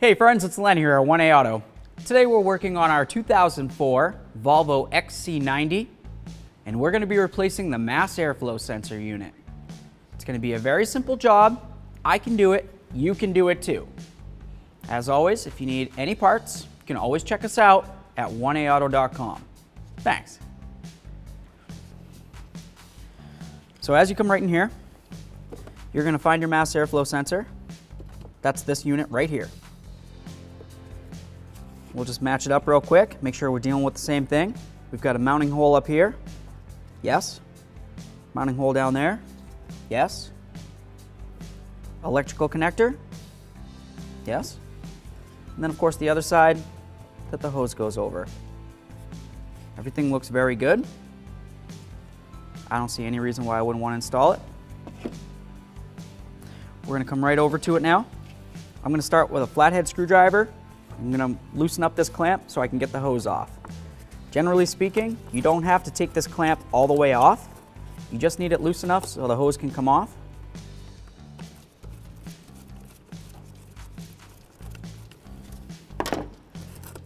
Hey friends, it's Len here at 1A Auto. Today we're working on our 2004 Volvo XC90 and we're going to be replacing the mass airflow sensor unit. It's going to be a very simple job. I can do it, you can do it too. As always, if you need any parts, you can always check us out at 1aauto.com. Thanks. So as you come right in here, you're going to find your mass airflow sensor. That's this unit right here. We'll just match it up real quick, make sure we're dealing with the same thing. We've got a mounting hole up here. Yes. Mounting hole down there. Yes. Electrical connector. Yes. And then of course the other side that the hose goes over. Everything looks very good. I don't see any reason why I wouldn't want to install it. We're going to come right over to it now. I'm going to start with a flathead screwdriver. I'm going to loosen up this clamp so I can get the hose off. Generally speaking, you don't have to take this clamp all the way off. You just need it loose enough so the hose can come off.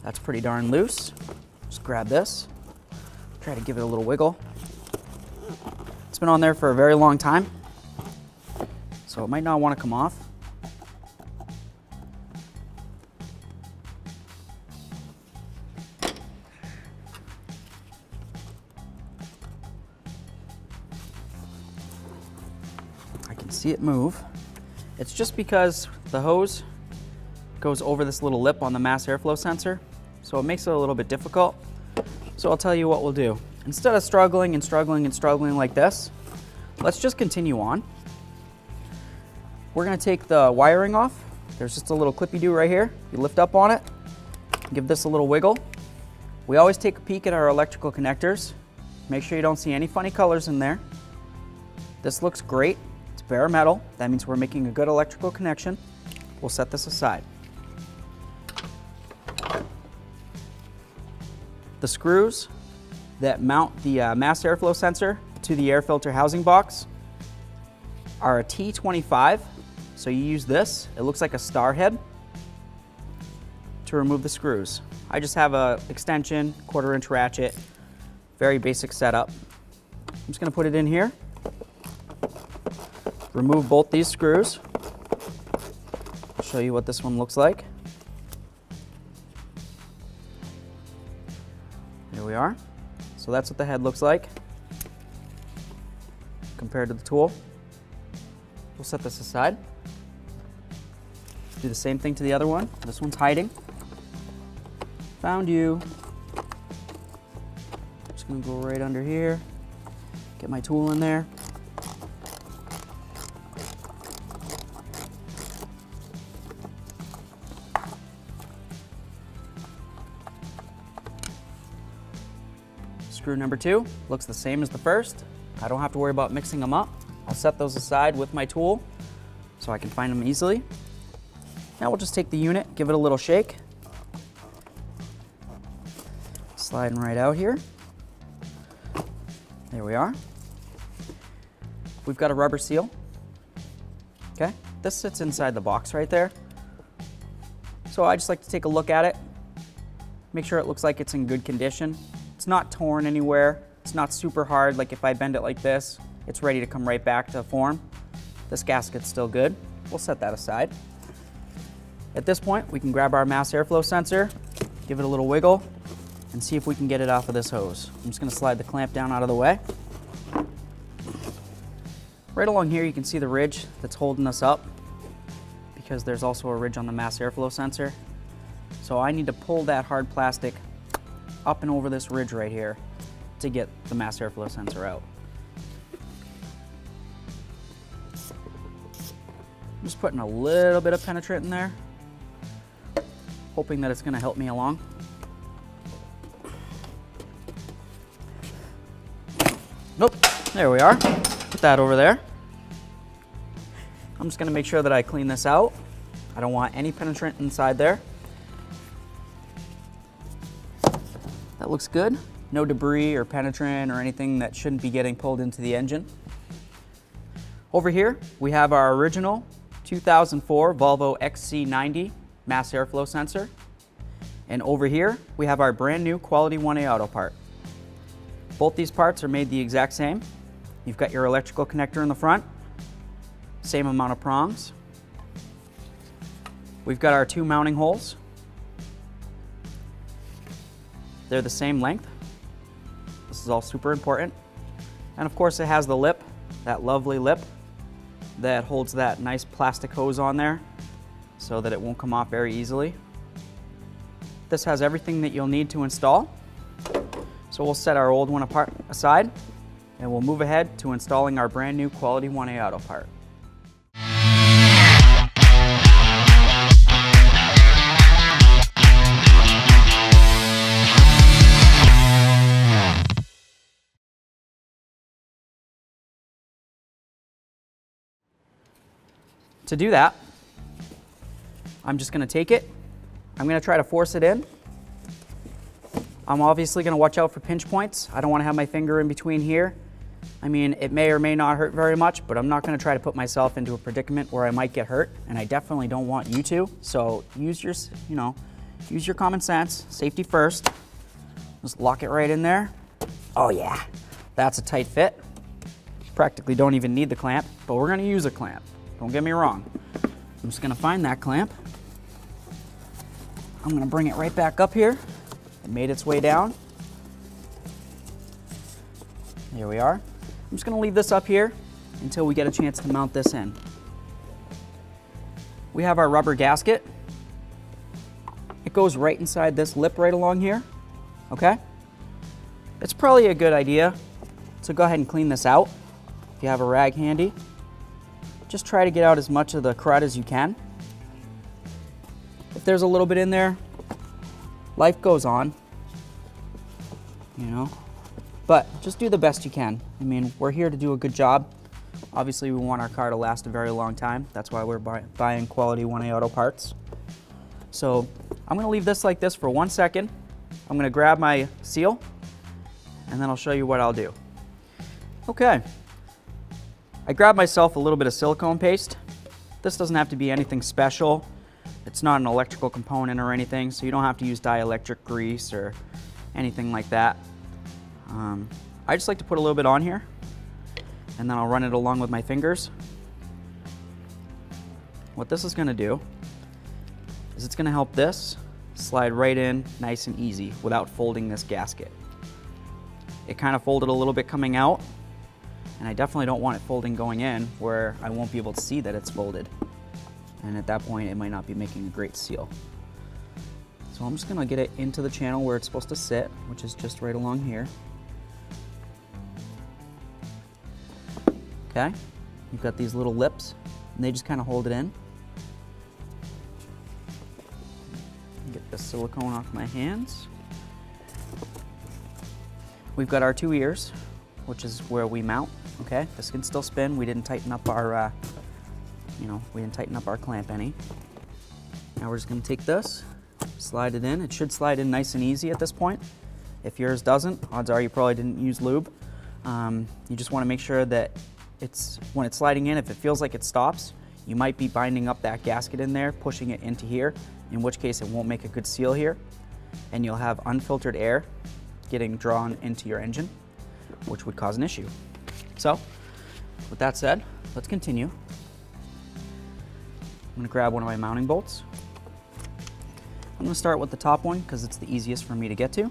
That's pretty darn loose. Just grab this, try to give it a little wiggle. It's been on there for a very long time, so it might not want to come off. I can see it move. It's just because the hose goes over this little lip on the mass airflow sensor, so it makes it a little bit difficult. So I'll tell you what we'll do. Instead of struggling and struggling and struggling like this, let's just continue on. We're going to take the wiring off. There's just a little clippy-do right here. You lift up on it, give this a little wiggle. We always take a peek at our electrical connectors. Make sure you don't see any funny colors in there. This looks great. It's bare metal. That means we're making a good electrical connection. We'll set this aside. The screws that mount the mass airflow sensor to the air filter housing box are a T25. So you use this, it looks like a star head, to remove the screws. I just have a extension, 1/4-inch ratchet, very basic setup. I'm just going to put it in here, remove both these screws. I'll show you what this one looks like. There we are. So that's what the head looks like compared to the tool. We'll set this aside. Do the same thing to the other one. This one's hiding. Found you. Just gonna go right under here. Get my tool in there. Screw number 2 looks the same as the first. I don't have to worry about mixing them up. I'll set those aside with my tool so I can find them easily. Now we'll just take the unit, give it a little shake. Sliding right out here. There we are. We've got a rubber seal. Okay, this sits inside the box right there. So I just like to take a look at it, make sure it looks like it's in good condition. It's not torn anywhere. It's not super hard, like if I bend it like this, it's ready to come right back to form. This gasket's still good. We'll set that aside. At this point, we can grab our mass airflow sensor, give it a little wiggle, and see if we can get it off of this hose. I'm just gonna slide the clamp down out of the way. Right along here, you can see the ridge that's holding us up because there's also a ridge on the mass airflow sensor. So I need to pull that hard plastic up and over this ridge right here to get the mass airflow sensor out. I'm just putting a little bit of penetrant in there, hoping that it's going to help me along. Nope, there we are. Put that over there. I'm just going to make sure that I clean this out. I don't want any penetrant inside there. That looks good. No debris or penetrant or anything that shouldn't be getting pulled into the engine. Over here, we have our original 2004 Volvo XC90 mass airflow sensor. And over here, we have our brand new quality 1A auto part. Both these parts are made the exact same. You've got your electrical connector in the front, same amount of prongs. We've got our 2 mounting holes. They're the same length. This is all super important. And of course it has the lip, that lovely lip that holds that nice plastic hose on there so that it won't come off very easily. This has everything that you'll need to install. So we'll set our old one aside and we'll move ahead to installing our brand new quality 1A auto part. To do that, I'm just going to take it. I'm going to try to force it in. I'm obviously going to watch out for pinch points. I don't want to have my finger in between here. I mean, it may or may not hurt very much, but I'm not going to try to put myself into a predicament where I might get hurt, and I definitely don't want you to. So use your, use your common sense. Safety first. Just lock it right in there. Oh yeah, that's a tight fit. Practically don't even need the clamp, but we're going to use a clamp. Don't get me wrong. I'm just gonna find that clamp. I'm gonna bring it right back up here. It made its way down. Here we are. I'm just gonna leave this up here until we get a chance to mount this in. We have our rubber gasket. It goes right inside this lip right along here, okay? It's probably a good idea to go ahead and clean this out if you have a rag handy. Just try to get out as much of the crud as you can. If there's a little bit in there, life goes on, but just do the best you can. I mean, we're here to do a good job. Obviously, we want our car to last a very long time. That's why we're buying quality 1A auto parts. So I'm gonna leave this like this for 1 second. I'm gonna grab my seal, and then I'll show you what I'll do. Okay. I grabbed myself a little bit of silicone paste. This doesn't have to be anything special. It's not an electrical component or anything, so you don't have to use dielectric grease or anything like that. I just like to put a little bit on here, and then I'll run it along with my fingers. What this is gonna do is it's gonna help this slide right in nice and easy without folding this gasket. It kind of folded a little bit coming out, and I definitely don't want it folding going in where I won't be able to see that it's folded. And at that point, it might not be making a great seal. So I'm just gonna get it into the channel where it's supposed to sit, which is just right along here. Okay, you've got these little lips, and they just kind of hold it in. Get the silicone off my hands. We've got our 2 ears, which is where we mount. Okay, this can still spin. We didn't tighten up our, we didn't tighten up our clamp any. Now we're just gonna take this, slide it in. It should slide in nice and easy at this point. If yours doesn't, odds are you probably didn't use lube. You just wanna make sure that when it's sliding in, if it feels like it stops, you might be binding up that gasket in there, pushing it into here, in which case it won't make a good seal here, and you'll have unfiltered air getting drawn into your engine, which would cause an issue. So, with that said, let's continue. I'm gonna grab one of my mounting bolts. I'm gonna start with the top one because it's the easiest for me to get to.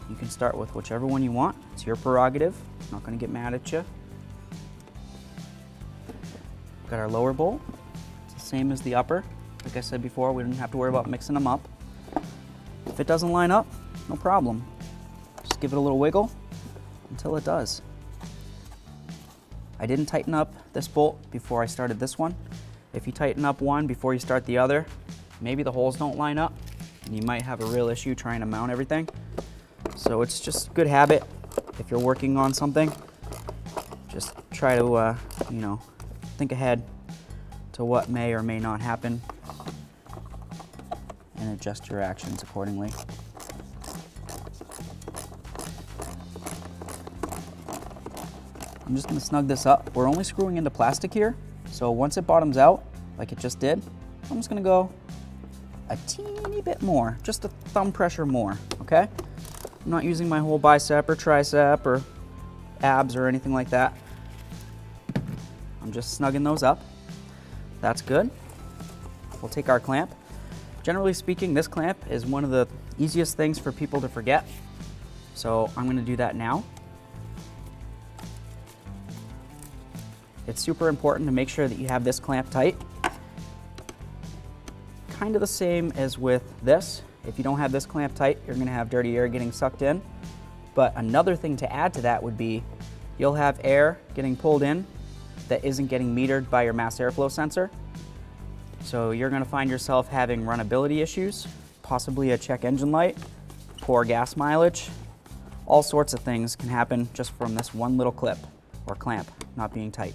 You can start with whichever one you want. It's your prerogative. I'm not gonna get mad at you. Got our lower bolt. It's the same as the upper. Like I said before, we don't have to worry about mixing them up. If it doesn't line up, no problem. Just give it a little wiggle until it does. I didn't tighten up this bolt before I started this one. If you tighten up one before you start the other, maybe the holes don't line up and you might have a real issue trying to mount everything. So it's just good habit if you're working on something. Just try to, think ahead to what may or may not happen and adjust your actions accordingly. I'm just gonna snug this up. We're only screwing into plastic here, so once it bottoms out, like it just did, I'm just gonna go a teeny bit more, just a thumb pressure more, okay? I'm not using my whole bicep or tricep or abs or anything like that. I'm just snugging those up. That's good. We'll take our clamp. Generally speaking, this clamp is one of the easiest things for people to forget. So I'm gonna do that now. It's super important to make sure that you have this clamp tight. Kind of the same as with this. If you don't have this clamp tight, you're gonna have dirty air getting sucked in. But another thing to add to that would be you'll have air getting pulled in that isn't getting metered by your mass airflow sensor. So you're gonna find yourself having runnability issues, possibly a check engine light, poor gas mileage. All sorts of things can happen just from this one little clip or clamp not being tight.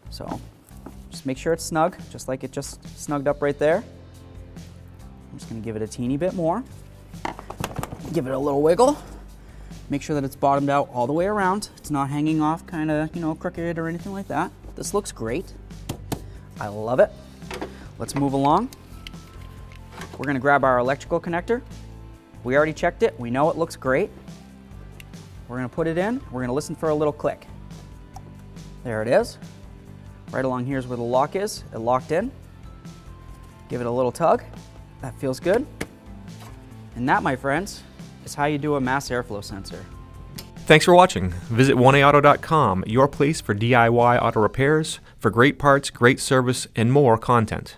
So just make sure it's snug, just like it just snugged up right there. I'm just gonna give it a teeny bit more. Give it a little wiggle. Make sure that it's bottomed out all the way around. It's not hanging off kind of, you know, crooked or anything like that. This looks great. I love it. Let's move along. We're gonna grab our electrical connector. We already checked it. We know it looks great. We're gonna put it in. We're gonna listen for a little click. There it is. Right along here is where the lock is. It locked in. Give it a little tug. That feels good. And that, my friends, is how you do a mass airflow sensor. Thanks for watching. Visit 1aauto.com, your place for DIY auto repairs, for great parts, great service, and more content.